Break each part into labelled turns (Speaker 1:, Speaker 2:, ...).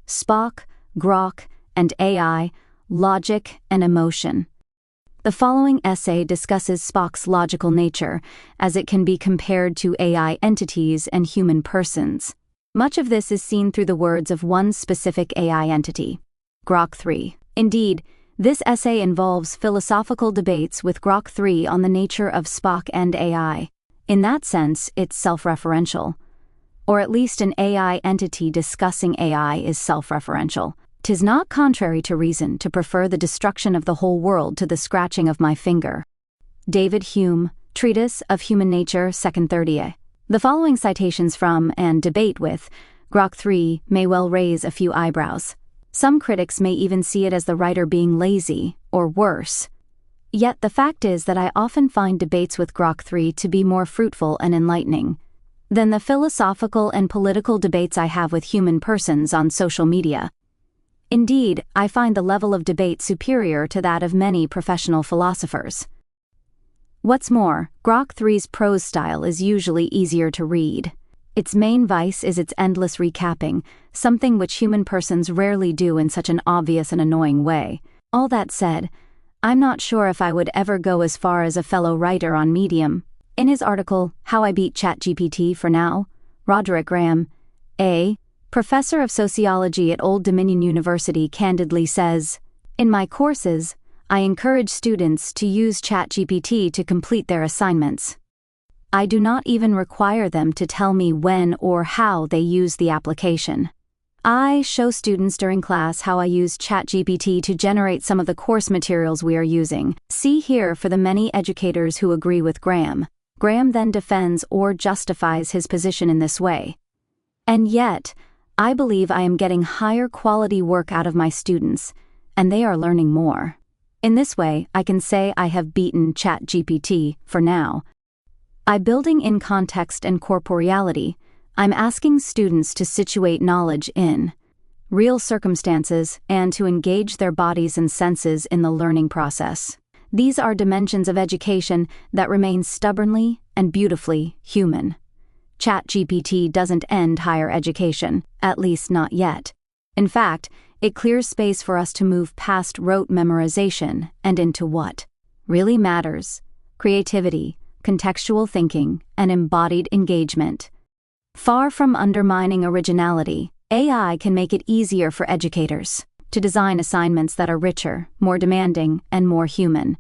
Speaker 1: Spock, Grok, and AI, Logic and Emotion. The following essay discusses Spock's logical nature, as it can be compared to AI entities and human persons. Much of this is seen through the words of one specific AI entity, Grok 3. Indeed, this essay involves philosophical debates with Grok 3 on the nature of Spock and AI. In that sense, it's self-referential. Or at least an AI entity discussing AI is self-referential. 'Tis not contrary to reason to prefer the destruction of the whole world to the scratching of my finger. David Hume, Treatise of Human Nature, 2nd 30. The following citations from, and debate with, Grok 3 may well raise a few eyebrows. Some critics may even see it as the writer being lazy, or worse. Yet the fact is that I often find debates with Grok 3 to be more fruitful and enlightening than the philosophical and political debates I have with human persons on social media. Indeed, I find the level of debate superior to that of many professional philosophers. What's more, Grok 3's prose style is usually easier to read. Its main vice is its endless recapping, something which human persons rarely do in such an obvious and annoying way. All that said, I'm not sure if I would ever go as far as a fellow writer on Medium. In his article, How I Beat ChatGPT for Now, Roderick Graham, a professor of sociology at Old Dominion University, candidly says, "In my courses, I encourage students to use ChatGPT to complete their assignments. I do not even require them to tell me when or how they use the application. I show students during class how I use ChatGPT to generate some of the course materials we are using. See here for the many educators who agree with Graham." Graham then defends or justifies his position in this way. "And yet, I believe I am getting higher quality work out of my students, and they are learning more. In this way, I can say I have beaten ChatGPT for now. By building in context and corporeality, I'm asking students to situate knowledge in real circumstances and to engage their bodies and senses in the learning process. These are dimensions of education that remain stubbornly and beautifully human. ChatGPT doesn't end higher education, at least not yet. In fact, it clears space for us to move past rote memorization and into what really matters: creativity, contextual thinking, and embodied engagement. Far from undermining originality, AI can make it easier for educators to design assignments that are richer, more demanding, and more human.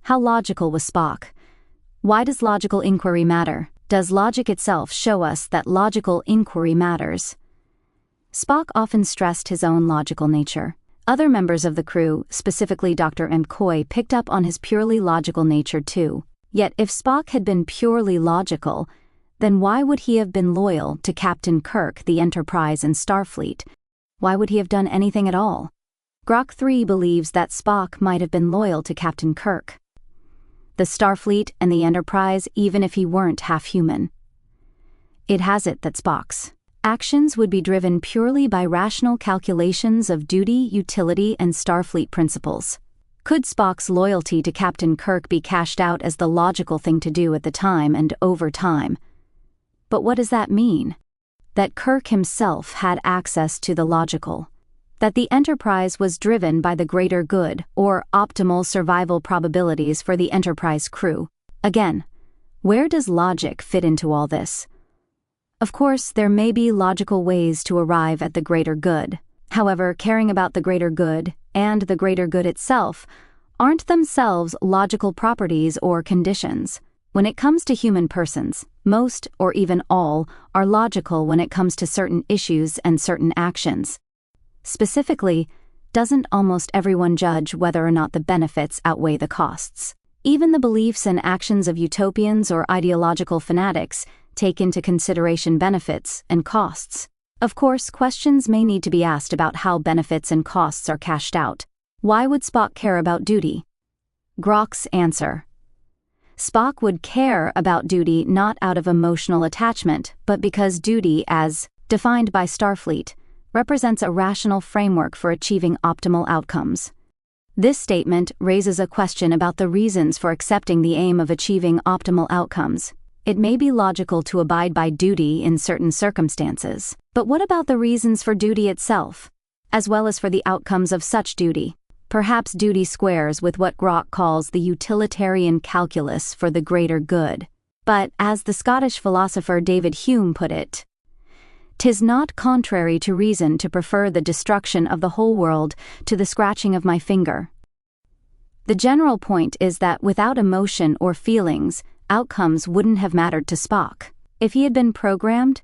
Speaker 1: How logical was Spock? Why does logical inquiry matter? Does logic itself show us that logical inquiry matters? Spock often stressed his own logical nature. Other members of the crew, specifically Dr. McCoy, picked up on his purely logical nature too. Yet if Spock had been purely logical, then why would he have been loyal to Captain Kirk, the Enterprise, and Starfleet? Why would he have done anything at all? Grok 3 believes that Spock might have been loyal to Captain Kirk, the Starfleet, and the Enterprise, even if he weren't half-human. It has it that Spock's actions would be driven purely by rational calculations of duty, utility, and Starfleet principles. Could Spock's loyalty to Captain Kirk be cashed out as the logical thing to do at the time and over time? But what does that mean? That Kirk himself had access to the logical. That the Enterprise was driven by the greater good, or optimal survival probabilities for the Enterprise crew. Again, where does logic fit into all this? Of course, there may be logical ways to arrive at the greater good. However, caring about the greater good, and the greater good itself, aren't themselves logical properties or conditions. When it comes to human persons, most, or even all, are logical when it comes to certain issues and certain actions. Specifically, doesn't almost everyone judge whether or not the benefits outweigh the costs? Even the beliefs and actions of utopians or ideological fanatics take into consideration benefits and costs. Of course, questions may need to be asked about how benefits and costs are cashed out. Why would Spock care about duty? Grok's answer: Spock would care about duty not out of emotional attachment, but because duty, as defined by Starfleet, represents a rational framework for achieving optimal outcomes. This statement raises a question about the reasons for accepting the aim of achieving optimal outcomes. It may be logical to abide by duty in certain circumstances, but what about the reasons for duty itself, as well as for the outcomes of such duty? Perhaps duty squares with what Grok calls the utilitarian calculus for the greater good. But, as the Scottish philosopher David Hume put it, "'Tis not contrary to reason to prefer the destruction of the whole world to the scratching of my finger." The general point is that without emotion or feelings, outcomes wouldn't have mattered to Spock. If he had been programmed,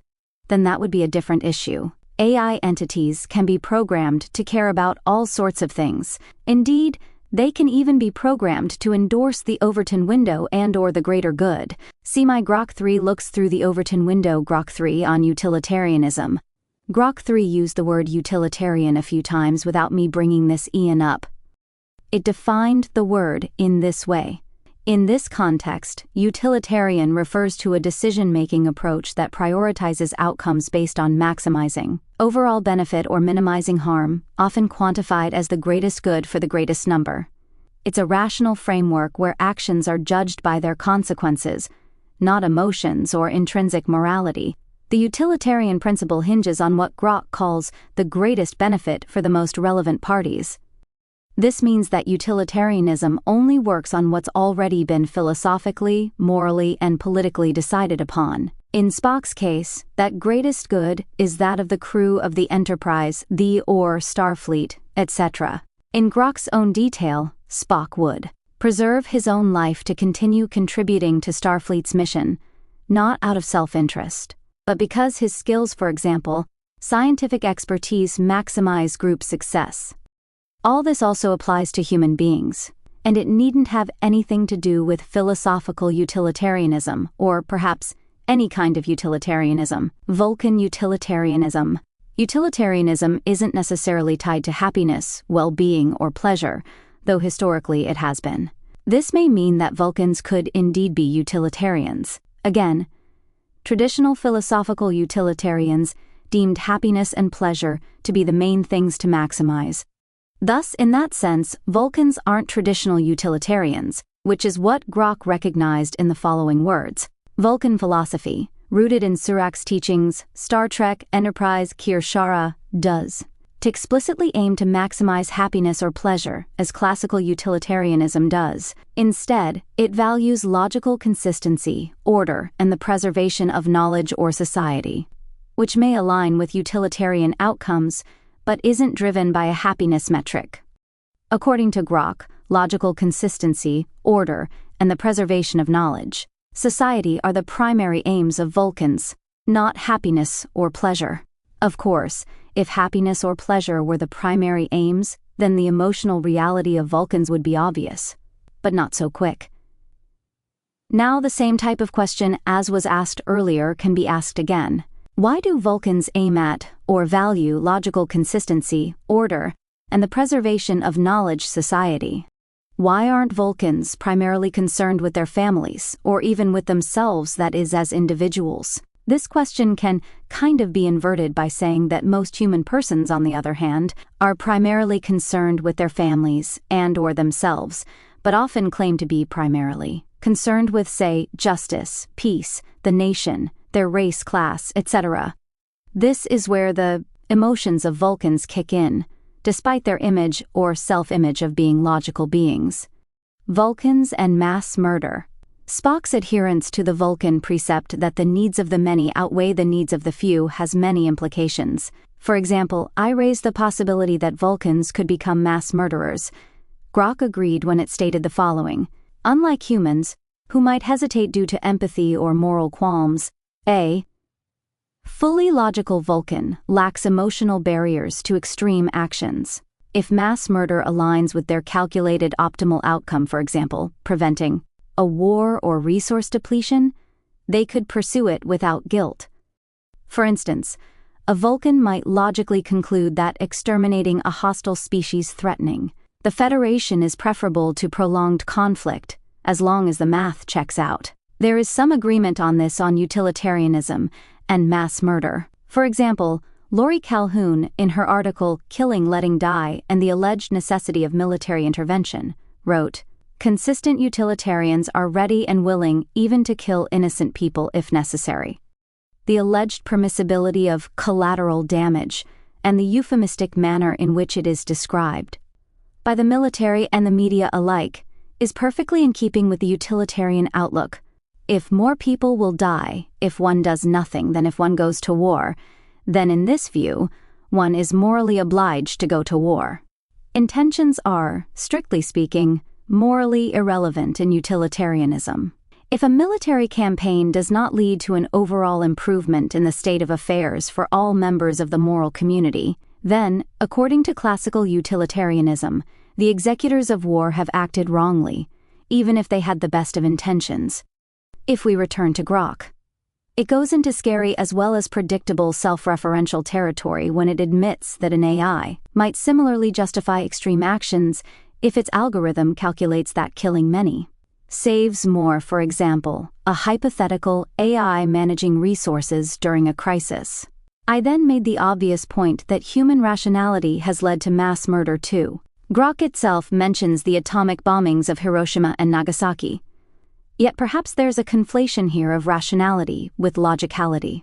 Speaker 1: then that would be a different issue. AI entities can be programmed to care about all sorts of things. Indeed, they can even be programmed to endorse the Overton window and/or the greater good. See my Grok 3 looks through the Overton window Grok 3 on utilitarianism. Grok 3 used the word utilitarian a few times without me bringing this Ian up. It defined the word in this way. In this context, utilitarian refers to a decision-making approach that prioritizes outcomes based on maximizing overall benefit or minimizing harm, often quantified as the greatest good for the greatest number. It's a rational framework where actions are judged by their consequences, not emotions or intrinsic morality. The utilitarian principle hinges on what Grok calls the greatest benefit for the most relevant parties. This means that utilitarianism only works on what's already been philosophically, morally, and politically decided upon. In Spock's case, that greatest good is that of the crew of the Enterprise, or Starfleet, etc. In Grok's own detail, Spock would preserve his own life to continue contributing to Starfleet's mission, not out of self-interest, but because his skills, for example, scientific expertise, maximize group success. All this also applies to human beings, and it needn't have anything to do with philosophical utilitarianism, or perhaps any kind of utilitarianism. Vulcan utilitarianism. Utilitarianism isn't necessarily tied to happiness, well-being, or pleasure, though historically it has been. This may mean that Vulcans could indeed be utilitarians. Again, traditional philosophical utilitarians deemed happiness and pleasure to be the main things to maximize. Thus, in that sense, Vulcans aren't traditional utilitarians, which is what Grok recognized in the following words. Vulcan philosophy, rooted in Surak's teachings, Star Trek, Enterprise, Kirshara, does to explicitly aim to maximize happiness or pleasure, as classical utilitarianism does. Instead, it values logical consistency, order, and the preservation of knowledge or society, which may align with utilitarian outcomes, but isn't driven by a happiness metric. According to Grok, logical consistency, order, and the preservation of knowledge, society are the primary aims of Vulcans, not happiness or pleasure. Of course, if happiness or pleasure were the primary aims, then the emotional reality of Vulcans would be obvious, but not so quick. Now the same type of question as was asked earlier can be asked again. Why do Vulcans aim at, or value, logical consistency, order, and the preservation of knowledge society? Why aren't Vulcans primarily concerned with their families, or even with themselves, that is, as individuals? This question can kind of be inverted by saying that most human persons, on the other hand, are primarily concerned with their families and/or themselves, but often claim to be primarily concerned with, say, justice, peace, the nation, their race, class, etc. This is where the emotions of Vulcans kick in, despite their image or self-image of being logical beings. Vulcans and mass murder. Spock's adherence to the Vulcan precept that the needs of the many outweigh the needs of the few has many implications. For example, I raised the possibility that Vulcans could become mass murderers. Grok agreed when it stated the following: unlike humans, who might hesitate due to empathy or moral qualms, a fully logical Vulcan lacks emotional barriers to extreme actions. If mass murder aligns with their calculated optimal outcome, for example, preventing a war or resource depletion, they could pursue it without guilt. For instance, a Vulcan might logically conclude that exterminating a hostile species threatening the Federation is preferable to prolonged conflict, as long as the math checks out. There is some agreement on this on utilitarianism and mass murder. For example, Lori Calhoun, in her article Killing, Letting Die, and the Alleged Necessity of Military Intervention, wrote, consistent utilitarians are ready and willing even to kill innocent people if necessary. The alleged permissibility of collateral damage and the euphemistic manner in which it is described by the military and the media alike is perfectly in keeping with the utilitarian outlook. If more people will die if one does nothing than if one goes to war, then in this view, one is morally obliged to go to war. Intentions are, strictly speaking, morally irrelevant in utilitarianism. If a military campaign does not lead to an overall improvement in the state of affairs for all members of the moral community, then, according to classical utilitarianism, the executors of war have acted wrongly, even if they had the best of intentions. If we return to Grok, it goes into scary as well as predictable self-referential territory when it admits that an AI might similarly justify extreme actions if its algorithm calculates that killing many saves more. For example, a hypothetical AI managing resources during a crisis. I then made the obvious point that human rationality has led to mass murder too. Grok itself mentions the atomic bombings of Hiroshima and Nagasaki. Yet perhaps there's a conflation here of rationality with logicality.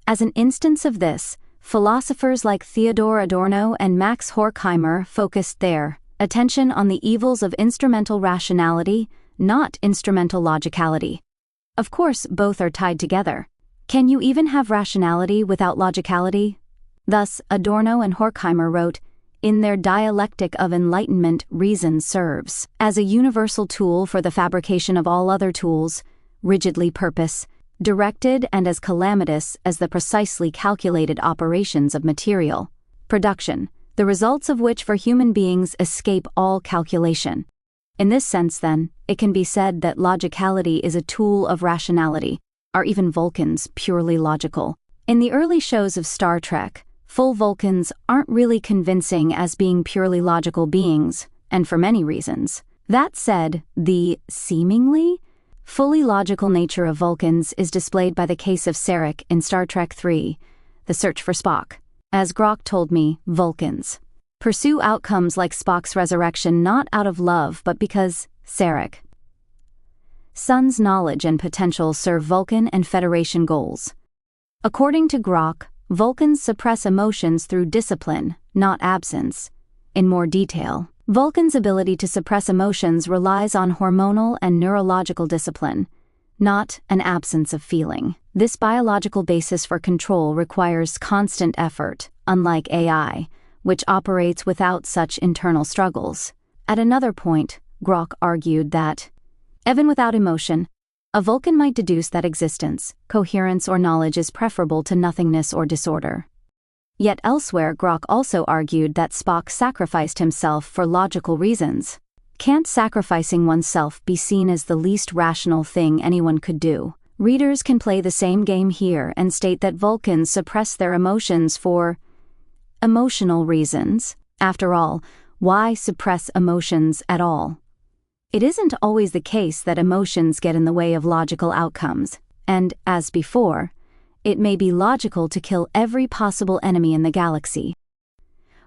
Speaker 1: As an instance of this, philosophers like Theodor Adorno and Max Horkheimer focused their attention on the evils of instrumental rationality, not instrumental logicality. Of course, both are tied together. Can you even have rationality without logicality? Thus, Adorno and Horkheimer wrote, in their dialectic of enlightenment, reason serves as a universal tool for the fabrication of all other tools, rigidly purpose, directed and as calamitous as the precisely calculated operations of material production, the results of which for human beings escape all calculation. In this sense, then, it can be said that logicality is a tool of rationality. Are even Vulcans purely logical? In the early shows of Star Trek, full Vulcans aren't really convincing as being purely logical beings, and for many reasons. That said, the seemingly fully logical nature of Vulcans is displayed by the case of Sarek in Star Trek III, The Search for Spock. As Grok told me, Vulcans pursue outcomes like Spock's resurrection not out of love but because Sarek Sun's knowledge and potential serve Vulcan and Federation goals. According to Grok, Vulcans suppress emotions through discipline, not absence. In more detail, Vulcans' ability to suppress emotions relies on hormonal and neurological discipline, not an absence of feeling. This biological basis for control requires constant effort, unlike AI, which operates without such internal struggles. At another point, Grok argued that, even without emotion, a Vulcan might deduce that existence, coherence or knowledge is preferable to nothingness or disorder. Yet elsewhere Grok also argued that Spock sacrificed himself for logical reasons. Can't sacrificing oneself be seen as the least rational thing anyone could do? Readers can play the same game here and state that Vulcans suppress their emotions for emotional reasons. After all, why suppress emotions at all? It isn't always the case that emotions get in the way of logical outcomes, and, as before, it may be logical to kill every possible enemy in the galaxy.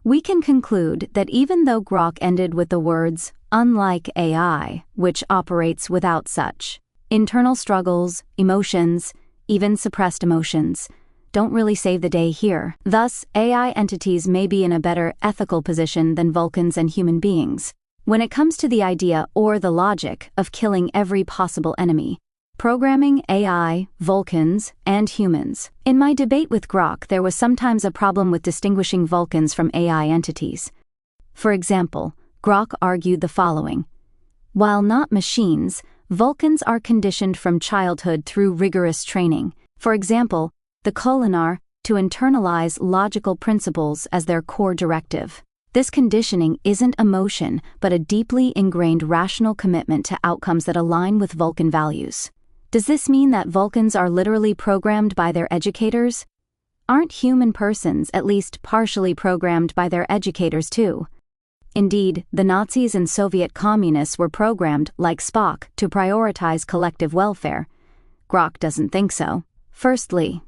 Speaker 1: We can conclude that even though Grok ended with the words, unlike AI, which operates without such internal struggles, emotions, even suppressed emotions, don't really save the day here. Thus, AI entities may be in a better ethical position than Vulcans and human beings when it comes to the idea or the logic of killing every possible enemy. Programming AI, Vulcans, and humans. In my debate with Grok, there was sometimes a problem with distinguishing Vulcans from AI entities. For example, Grok argued the following. While not machines, Vulcans are conditioned from childhood through rigorous training. For example, the Kolinar, to internalize logical principles as their core directive. This conditioning isn't emotion, but a deeply ingrained rational commitment to outcomes that align with Vulcan values. Does this mean that Vulcans are literally programmed by their educators? Aren't human persons at least partially programmed by their educators too? Indeed, the Nazis and Soviet communists were programmed, like Spock, to prioritize collective welfare. Grok doesn't think so. Firstly,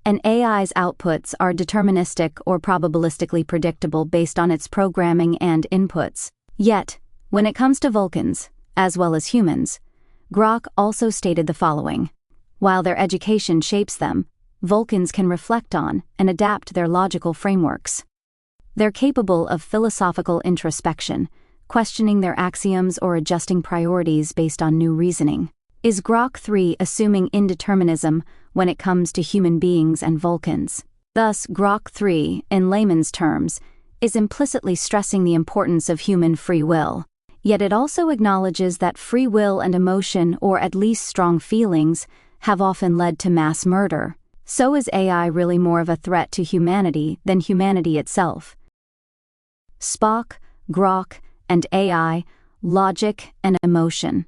Speaker 1: an AI's outputs are deterministic or probabilistically predictable based on its programming and inputs. Yet, when it comes to Vulcans, as well as humans. Grok also stated the following: while their education shapes them, Vulcans can reflect on and adapt their logical frameworks. They're capable of philosophical introspection, questioning their axioms or adjusting priorities based on new reasoning. Is Grok 3 assuming indeterminism when it comes to human beings and Vulcans? Thus, Grok 3, in layman's terms, is implicitly stressing the importance of human free will. Yet it also acknowledges that free will and emotion, or at least strong feelings, have often led to mass murder. So is AI really more of a threat to humanity than humanity itself? Spock, Grok, and AI, logic and emotion.